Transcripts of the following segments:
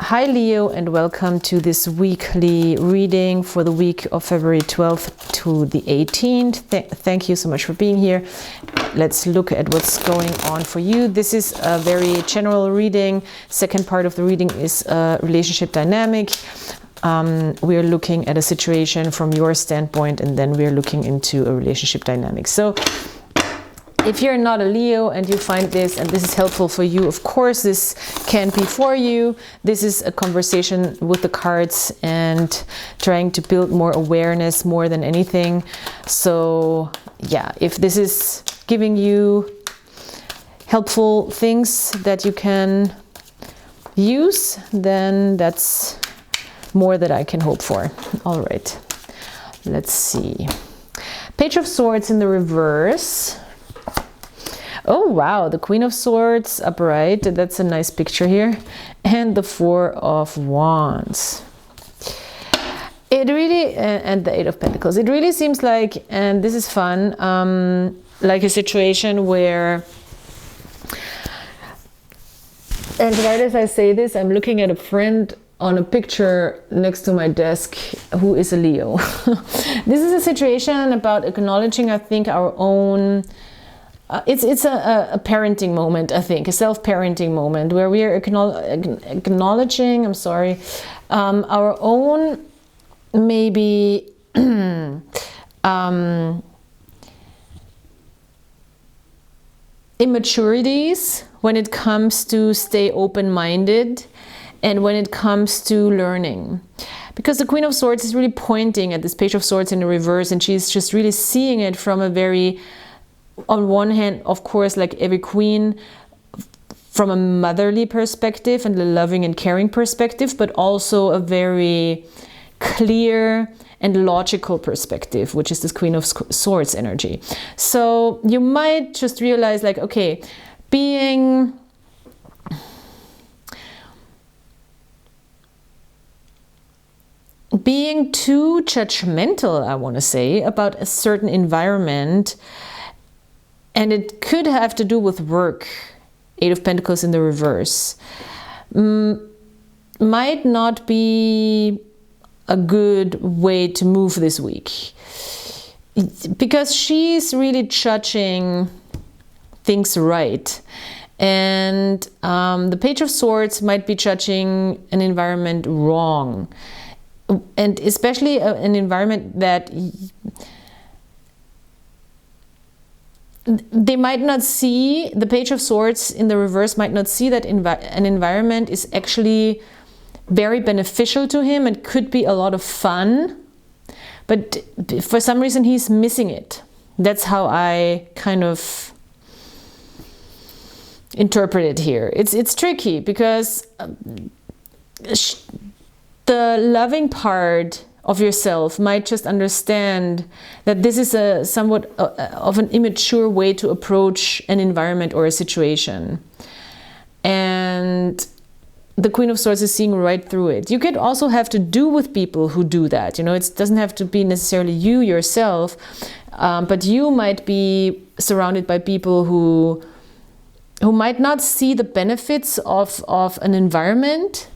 Hi Leo, and welcome to this weekly reading for the week of February 12th to the 18th. Thank you so much for being here. Let's look at what's going on for you. This is a very general reading. Second part of the reading is relationship dynamic. We're looking at a situation from your standpoint, and then we're looking into a relationship dynamic. So if you're not a Leo and you find this and this is helpful for you, of course this can be for you. This is a conversation with the cards and trying to build more awareness more than anything. So yeah, if this is giving you helpful things that you can use, then that's more that I can hope for. All right, let's see. Page of Swords in the reverse. Oh wow, the Queen of Swords upright, that's a nice picture here, and the Four of Wands. It really, and the Eight of Pentacles, it really seems like, and this is fun, like a situation where, and right as I say this, I'm looking at a friend on a picture next to my desk who is a Leo. This is a situation about acknowledging, I think, our own it's a parenting moment, I think, a self-parenting moment where we are acknowledging, I'm sorry, our own maybe immaturities when it comes to stay open-minded and when it comes to learning. Because the Queen of Swords is really pointing at this Page of Swords in the reverse, and she's just really seeing it from a very, on one hand, of course, like every queen, from a motherly perspective and a loving and caring perspective, but also a very clear and logical perspective, which is this Queen of Swords energy. So you might just realize, like, okay, being too judgmental, I want to say, about a certain environment. And it could have to do with work, Eight of Pentacles in the reverse, might not be a good way to move this week. Because she's really judging things right. And the Page of Swords might be judging an environment wrong. And especially an environment that they might not see, the Page of Swords in the reverse might not see that an environment is actually very beneficial to him and could be a lot of fun, but for some reason he's missing it. That's how I kind of interpret it here. It's tricky because the loving part of yourself might just understand that this is a somewhat of an immature way to approach an environment or a situation. And the Queen of Swords is seeing right through it. You could also have to do with people who do that. You know, it doesn't have to be necessarily you yourself, but you might be surrounded by people who might not see the benefits of an environment.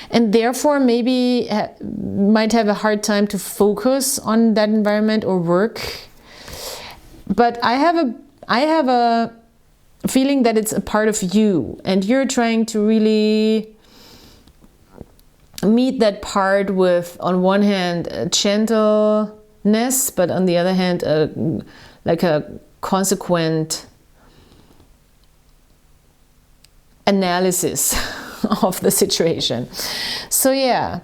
And therefore maybe might have a hard time to focus on that environment or work. But I have a feeling that it's a part of you, and you're trying to really meet that part with, on one hand, a gentleness, but on the other hand, like a consequent analysis of the situation. So yeah,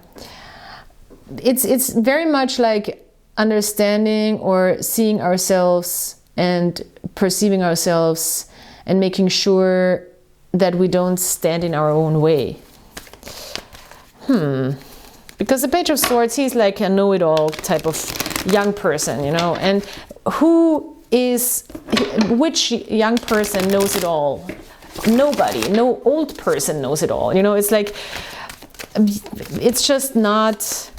it's very much like understanding or seeing ourselves and perceiving ourselves and making sure that we don't stand in our own way. Because the Page of Swords, he's like a know-it-all type of young person, you know, and which young person knows it all? Nobody, no old person knows it all. You know, it's like, it's just not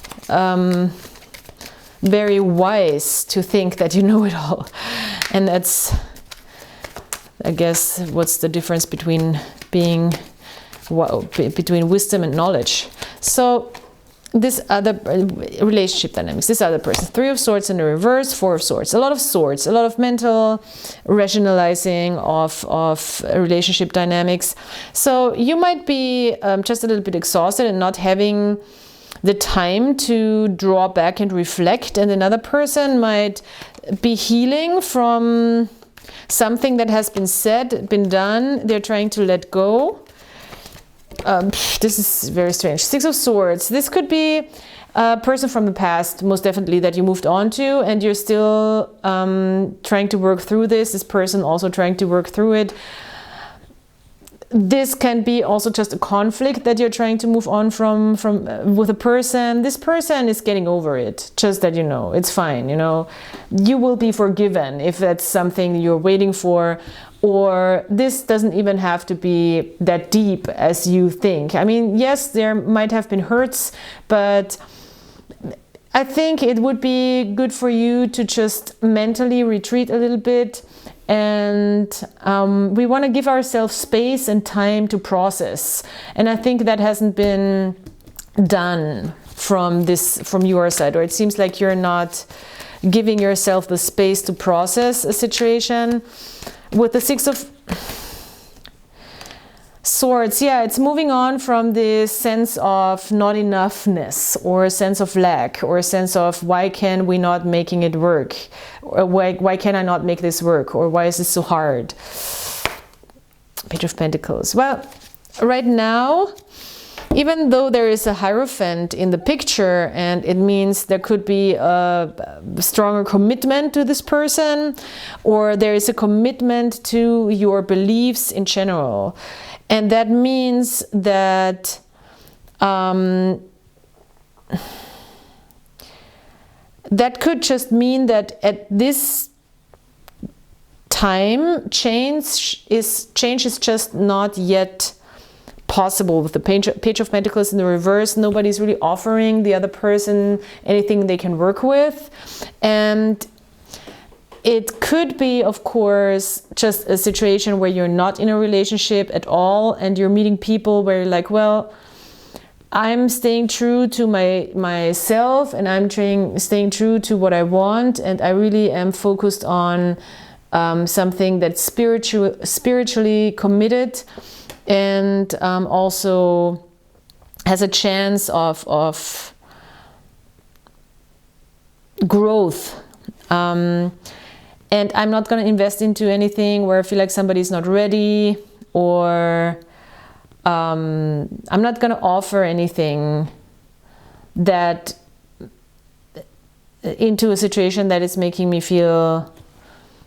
very wise to think that you know it all. And that's, I guess, what's the difference between being between wisdom and knowledge. So this other relationship dynamics, this other person, 3 of Swords in the reverse, 4 of Swords, a lot of swords, a lot of mental rationalizing of relationship dynamics. So you might be just a little bit exhausted and not having the time to draw back and reflect, and another person might be healing from something that has been said, been done. They're trying to let go. This is very strange. 6 of Swords. This could be a person from the past, most definitely, that you moved on to, and you're still trying to work through this. This person also trying to work through it. This can be also just a conflict that you're trying to move on from with a person. This person is getting over it, just that you know. It's fine, you know. You will be forgiven if that's something you're waiting for. Or this doesn't even have to be that deep as you think. I mean, yes, there might have been hurts, but I think it would be good for you to just mentally retreat a little bit. And we want to give ourselves space and time to process. And I think that hasn't been done from your side, or it seems like you're not giving yourself the space to process a situation. With the 6 of Swords, yeah, it's moving on from this sense of not enoughness, or a sense of lack, or a sense of why can we not making it work, or why can I not make this work, or why is this so hard. Page of Pentacles. Well, right now, even though there is a Hierophant in the picture, and it means there could be a stronger commitment to this person, or there is a commitment to your beliefs in general. And that means that that could just mean that at this time, change is just not yet possible. With the Page of Pentacles in the reverse, nobody's really offering the other person anything they can work with. And it could be, of course, just a situation where you're not in a relationship at all, and you're meeting people where you're like, well, I'm staying true to myself, and I'm staying true to what I want, and I really am focused on something that's spiritually committed, and also has a chance of growth. And I'm not going to invest into anything where I feel like somebody's not ready, or I'm not going to offer anything that into a situation that is making me feel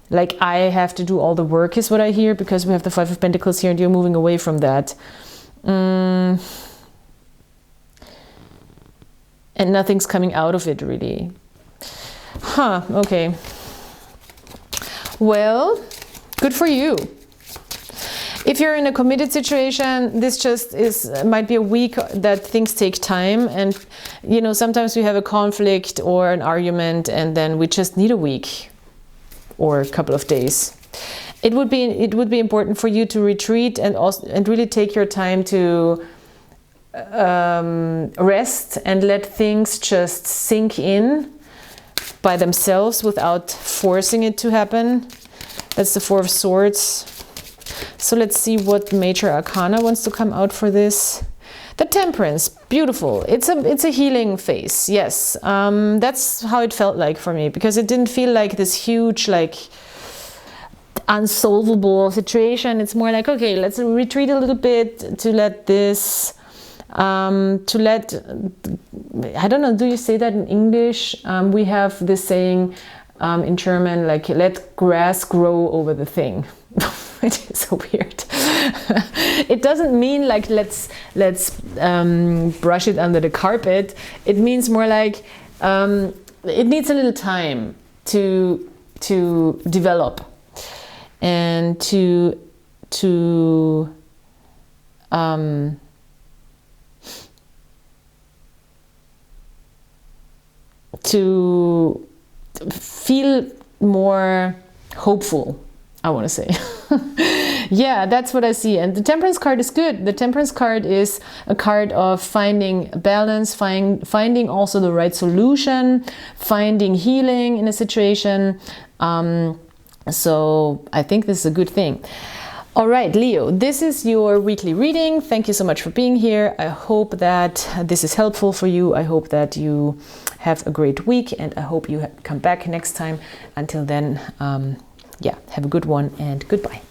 like I have to do all the work, is what I hear, because we have the 5 of Pentacles here and you're moving away from that. And nothing's coming out of it, really. Huh, okay. Well, good for you. If you're in a committed situation, this just might be a week that things take time, and you know, sometimes we have a conflict or an argument and then we just need a week or a couple of days. It would be important for you to retreat and really take your time to rest and let things just sink in by themselves without forcing it to happen. That's the 4 of Swords. So let's see what major arcana wants to come out for this. The Temperance, beautiful. It's a healing phase. Yes, that's how it felt like for me, because it didn't feel like this huge, like, unsolvable situation. It's more like, okay, let's retreat a little bit to let this. I don't know, do you say that in English? We have this saying in German, like, let grass grow over the thing. It is so weird. It doesn't mean like let's brush it under the carpet. It means more like it needs a little time to develop and to feel more hopeful, I want to say. Yeah, that's what I see. And the Temperance card is good. The Temperance card is a card of finding balance, finding also the right solution, finding healing in a situation. So I think this is a good thing. All right, Leo, this is your weekly reading. Thank you so much for being here. I hope that this is helpful for you. I hope that you have a great week, and I hope you come back next time. Until then, yeah, have a good one and goodbye.